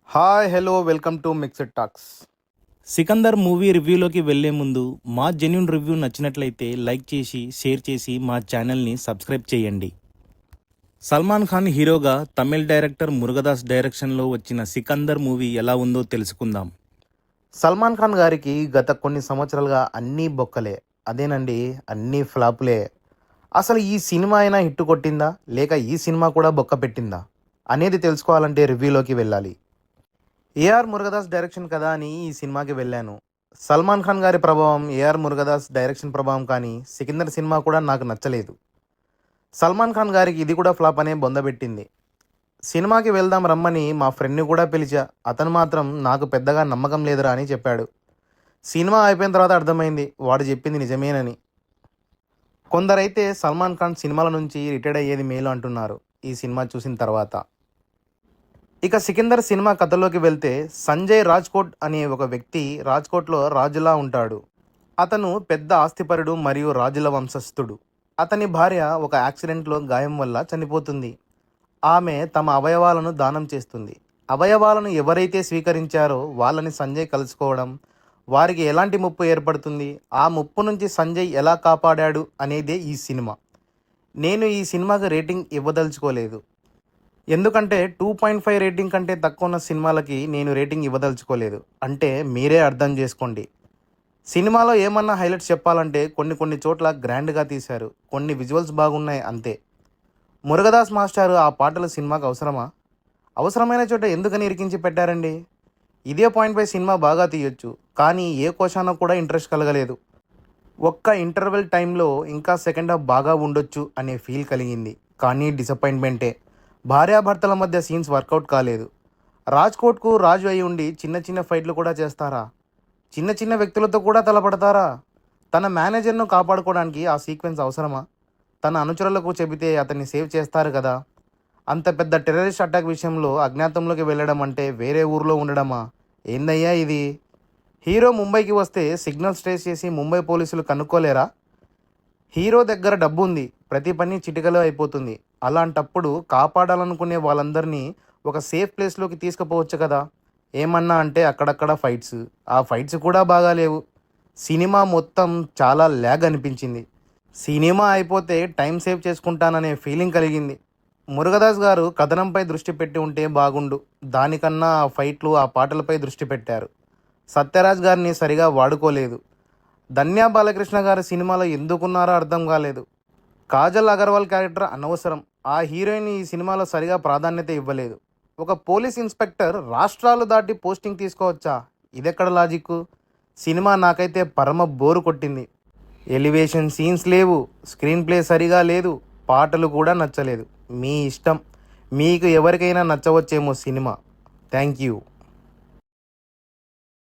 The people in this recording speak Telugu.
Hi hello welcome to mixed talks. Sikandar movie రివ్యూలోకి వెళ్లే ముందు మా జెన్యూన్ రివ్యూ నచ్చినట్లయితే లైక్ చేసి షేర్ చేసి మా ఛానల్ని సబ్స్క్రైబ్ చేయండి. సల్మాన్ ఖాన్ హీరోగా తమిళ్ డైరెక్టర్ మురుగదాస్ డైరెక్షన్లో వచ్చిన సికందర్ మూవీ ఎలా ఉందో తెలుసుకుందాం. సల్మాన్ ఖాన్ గారికి గత కొన్ని సంవత్సరాలుగా అన్నీ బొక్కలే, అదేనండి అన్నీ ఫ్లాపులే. అసలు ఈ సినిమా అయినా హిట్ కొట్టిందా లేక ఈ సినిమా కూడా బొక్క పెట్టిందా అనేది తెలుసుకోవాలంటే రివ్యూలోకి వెళ్ళాలి. ఏఆర్ మురుగదాస్ డైరెక్షన్ కదా అని ఈ సినిమాకి వెళ్ళాను. సల్మాన్ ఖాన్ గారి ప్రభావం ఏఆర్ మురుగదాస్ డైరెక్షన్ ప్రభావం కానీ సికిందర్ సినిమా కూడా నాకు నచ్చలేదు. సల్మాన్ ఖాన్ గారికి ఇది కూడా ఫ్లాప్ అనే బొందబెట్టింది. సినిమాకి వెళ్దాం రమ్మని మా ఫ్రెండ్ని కూడా పిలిచా, అతను మాత్రం నాకు పెద్దగా నమ్మకం లేదురా అని చెప్పాడు. సినిమా అయిపోయిన తర్వాత అర్థమైంది వాడు చెప్పింది నిజమేనని. కొందరైతే సల్మాన్ ఖాన్ సినిమాల నుంచి రిటైర్డ్ అయ్యేది మేలు అంటున్నారు ఈ సినిమా చూసిన తర్వాత. ఇక సికిందర్ సినిమా కథలోకి వెళ్తే సంజయ్ రాజ్కోట్ అనే ఒక వ్యక్తి రాజ్కోట్లో రాజులా ఉంటాడు. అతను పెద్ద ఆస్తిపరుడు మరియు రాజుల వంశస్థుడు. అతని భార్య ఒక యాక్సిడెంట్లో గాయం వల్ల చనిపోతుంది. ఆమె తమ అవయవాలను దానం చేస్తుంది. అవయవాలను ఎవరైతే స్వీకరించారో వాళ్ళని సంజయ్ కలుసుకోవడం, వారికి ఎలాంటి ముప్పు ఏర్పడుతుంది, ఆ ముప్పు నుంచి సంజయ్ ఎలా కాపాడాడు అనేదే ఈ సినిమా. నేను ఈ సినిమాకి రేటింగ్ ఇవ్వదలుచుకోలేదు, ఎందుకంటే 2.5 రేటింగ్ కంటే తక్కువ ఉన్న సినిమాలకి నేను రేటింగ్ ఇవ్వదలుచుకోలేదు. అంటే మీరే అర్థం చేసుకోండి. సినిమాలో ఏమన్నా హైలైట్స్ చెప్పాలంటే కొన్ని చోట్ల గ్రాండ్గా తీశారు, కొన్ని విజువల్స్ బాగున్నాయి అంతే. మురుగదాస్ మాస్టారు ఆ పాటలు సినిమాకు అవసరమా? అవసరమైన చోట ఎందుకని ఇరికించి పెట్టారండి? ఇదే పాయింట్పై సినిమా బాగా తీయొచ్చు, కానీ ఏ కోశాన కూడా ఇంట్రెస్ట్ కలగలేదు. ఒక్క ఇంటర్వెల్ టైంలో ఇంకా సెకండ్ హాఫ్ బాగా ఉండొచ్చు అనే ఫీల్ కలిగింది, కానీ డిసప్పాయింట్మెంటే. భార్యాభర్తల మధ్య సీన్స్ వర్కౌట్ కాలేదు. రాజ్కోట్కు రాజు అయి ఉండి చిన్న ఫైట్లు కూడా చేస్తారా? చిన్న వ్యక్తులతో కూడా తలపడతారా? తన మేనేజర్ను కాపాడుకోవడానికి ఆ సీక్వెన్స్ అవసరమా? తన అనుచరులకు చెబితే అతన్ని సేవ్ చేస్తారు కదా. అంత పెద్ద టెర్రరిస్ట్ అటాక్ విషయంలో అజ్ఞాతంలోకి వెళ్ళడం అంటే వేరే ఊర్లో ఉండడమా? ఏందయ్యా ఇది? హీరో ముంబైకి వస్తే సిగ్నల్స్ ట్రేస్ చేసి ముంబై పోలీసులు కనుక్కోలేరా? హీరో దగ్గర డబ్బు ఉంది, ప్రతి పని చిటికలో అయిపోతుంది. అలాంటప్పుడు కాపాడాలనుకునే వాళ్ళందరినీ ఒక సేఫ్ ప్లేస్లోకి తీసుకుపోవచ్చు కదా. ఏమన్నా అంటే అక్కడక్కడ ఫైట్స్, ఆ ఫైట్స్ కూడా బాగాలేవు. సినిమా మొత్తం చాలా ల్యాగ్ అనిపించింది. సినిమా అయిపోతే టైం సేవ్ చేసుకుంటాననే ఫీలింగ్ కలిగింది. మురుగదాస్ గారు కథనంపై దృష్టి పెట్టి ఉంటే బాగుండు, దానికన్నా ఆ ఫైట్లు ఆ పాటలపై దృష్టి పెట్టారు. సత్యరాజ్ గారిని సరిగా వాడుకోలేదు. ధన్యా బాలకృష్ణ గారి సినిమాలో ఎందుకున్నారో అర్థం కాలేదు. కాజల్ అగర్వాల్ క్యారెక్టర్ అనవసరం. ఆ హీరోయిన్ ఈ సినిమాలో సరిగా ప్రాధాన్యత ఇవ్వలేదు. ఒక పోలీస్ ఇన్స్పెక్టర్ రాష్ట్రాలు దాటి పోస్టింగ్ తీసుకోవచ్చా? ఇదెక్కడ లాజిక్? సినిమా నాకైతే పరమ బోరు కొట్టింది. ఎలివేషన్ సీన్స్ లేవు, స్క్రీన్ ప్లే సరిగా లేదు, పాటలు కూడా నచ్చలేదు. మీ ఇష్టం, మీకు ఎవరికైనా నచ్చవచ్చేమో సినిమా. Thank you.